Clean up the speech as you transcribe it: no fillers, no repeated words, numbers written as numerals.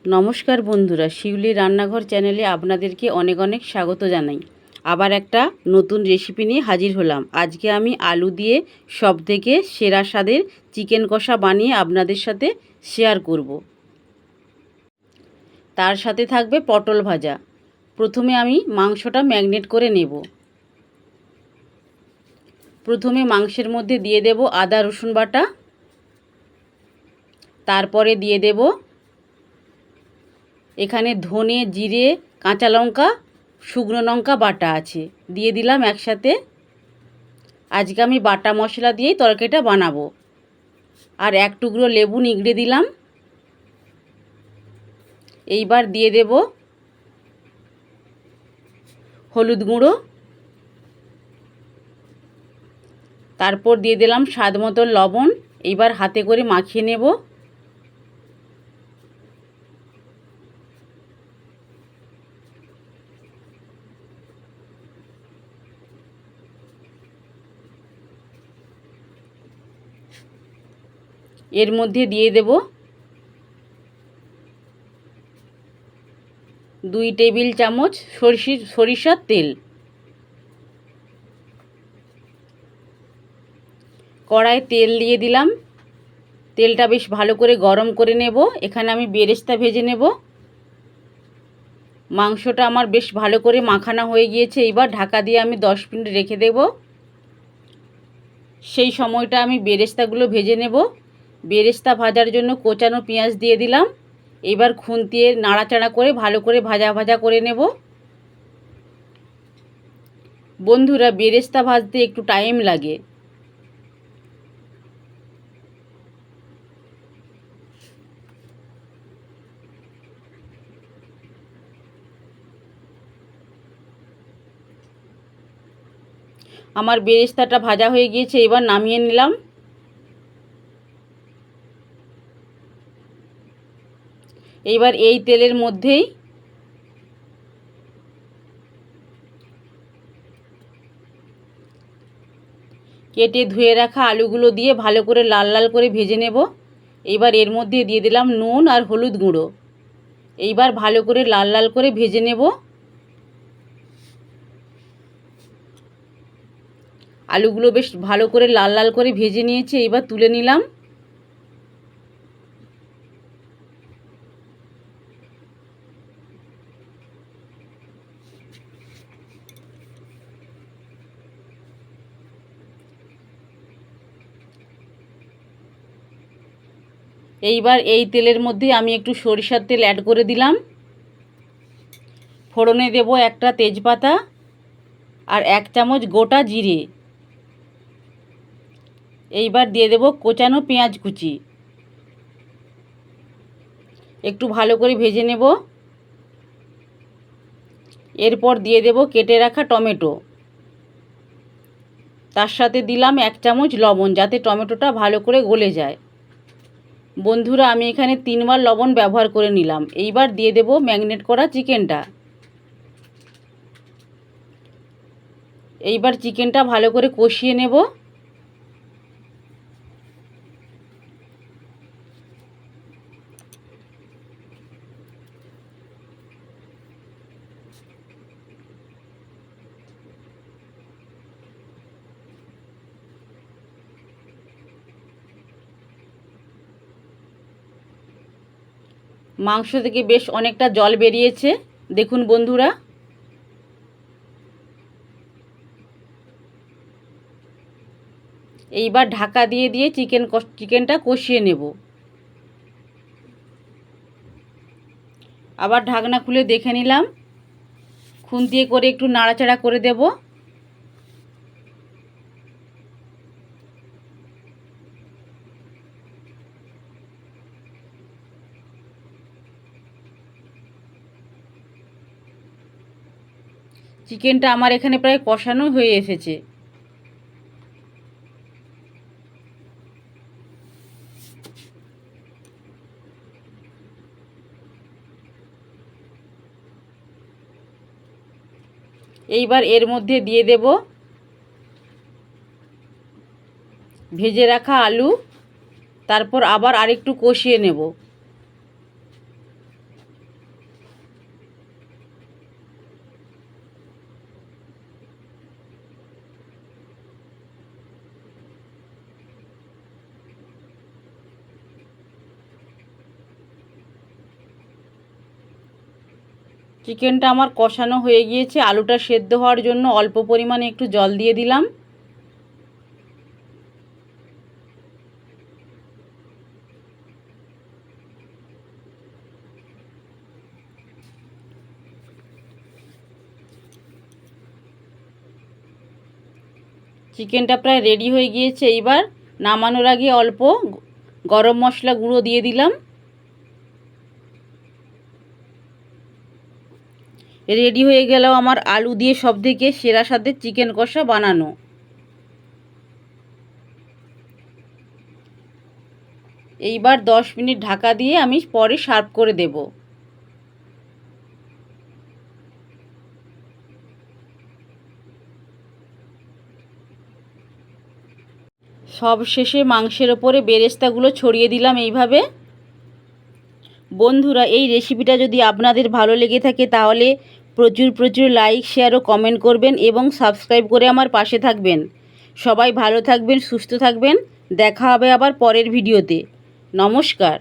নমস্কার বন্ধুরা, শিউলি রান্নাঘর চ্যানেলে আপনাদেরকে অনেক অনেক স্বাগত জানাই। আবার একটা নতুন রেসিপি নিয়ে হাজির হলাম। আজকে আমি আলু দিয়ে সবথেকে সেরা স্বাদের চিকেন কষা বানিয়ে আপনাদের সাথে শেয়ার করব। তার সাথে থাকবে পটল ভাজা। প্রথমে আমি মাংসটা ম্যারিনেট করে নেব। প্রথমে মাংসের মধ্যে দিয়ে দেব আদা রসুন বাটা, তারপরে দিয়ে দেব এখানে ধনে, জিরে, কাঁচা লঙ্কা, শুকনো লঙ্কা বাটা আছে, দিয়ে দিলাম একসাথে। আজকে আমি বাটা মশলা দিয়েই তরকারিটা বানাবো। আর এক টুকরো লেবু নিগড়ে দিলাম। এইবার দিয়ে দেব হলুদ গুঁড়ো, তারপর দিয়ে দিলাম স্বাদ মতো লবণ। এইবার হাতে করে মাখিয়ে নেব। এর মধ্যে দিয়ে দেব 2 টেবিল চামচ সরিষার তেল। কড়ায় তেল দিয়ে দিলাম। তেলটা বেশ ভালো করে গরম করে নেব। এখানে আমি বেরেস্তা ভেজে নেব। মাংসটা আমার বেশ ভালো করে মাখানো হয়ে গিয়েছে। এইবার ঢাকা দিয়ে আমি 10 মিনিট রেখে দেব। সেই সময়টা আমি বেরেস্তাগুলো ভেজে নেব। বেরেস্তা ভাজার জন্য কোচানো পেঁয়াজ দিয়ে দিলাম। এবার খুন্তিয়ে নাড়াচাড়া করে ভালো করে ভাজা ভাজা করে নেব। বন্ধুরা, বেরেস্তা ভাজতে একটু টাইম লাগে। আমার বেরেস্তাটা ভাজা হয়ে গিয়েছে, এবার নামিয়ে নিলাম। এইবার এই তেলের মধ্যেই কেটে ধুয়ে রাখা আলুগুলো দিয়ে ভালো করে লাল লাল করে ভেজে নেব। এইবার এর মধ্যে দিয়ে দিলাম নুন আর হলুদ গুঁড়ো। এইবার ভালো করে লাল লাল করে ভেজে নেব। আলুগুলো বেশ ভালো করে লাল লাল করে ভেজে নিয়েছি, এইবার তুলে নিলাম। এইবার এই তেলের মধ্যে আমি একটু সরিষার তেল অ্যাড করে দিলাম। ফোড়নে দেব একটা তেজপাতা আর 1 চামচ গোটা জিরে। এইবার দিয়ে দেব কোচানো পেঁয়াজ কুচি। একটু ভালো করে ভেজে নেব। এরপর দিয়ে দেব কেটে রাখা টমেটো। তার সাথে দিলাম 1 চামচ লবণ, যাতে টমেটোটা ভালো করে গলে যায়। বন্ধুরা, আমি এখানে 3 বার লবণ ব্যবহার করে নিলাম। এইবার দিয়ে দেব ম্যারিনেট করা চিকেনটা। এইবার চিকেনটা ভালো করে কষিয়ে নেব। মাংস থেকে বেশ অনেকটা জল বেরিয়েছে, দেখুন বন্ধুরা। এইবার ঢাকা দিয়ে দিয়ে চিকেনটা কষিয়ে নেব। আবার ঢাকনা খুলে দেখে নিলাম। খুন্তিয়ে করে একটু নাড়াচাড়া করে দেব। চিকেনটা আমার এখানে প্রায় কষানো হয়ে এসেছে। এইবার এর মধ্যে দিয়ে দেব ভেজে রাখা আলু। তারপর আবার আরেকটু কষিয়ে নেব। চিকেনটা আমার কষানো হয়ে গিয়েছে। আলুটা সেদ্ধ হওয়ার জন্য অল্প পরিমাণে একটু জল দিয়ে দিলাম। চিকেনটা প্রায় রেডি হয়ে গিয়েছে। এইবার নামানোর আগে অল্প গরম মশলা গুঁড়ো দিয়ে দিলাম। রেডি হয়ে গেল আমার আলু দিয়ে সবথেকে সেরা স্বাদের চিকেন কষা বানানো। এইবার 10 মিনিট ঢাকা দিয়ে আমি পরে সার্ভ করে দেব। সব শেষে মাংসের ওপরে বেরেস্তাগুলো ছড়িয়ে দিলাম এইভাবে। বন্ধুরা, এই রেসিপিটা যদি আপনাদের ভালো লেগে থাকে তাহলে প্রচুর লাইক, শেয়ার ও কমেন্ট করবেন এবং সাবস্ক্রাইব করে আমার পাশে থাকবেন। সবাই ভালো থাকবেন, সুস্থ থাকবেন। দেখা হবে আবার পরের ভিডিওতে। নমস্কার।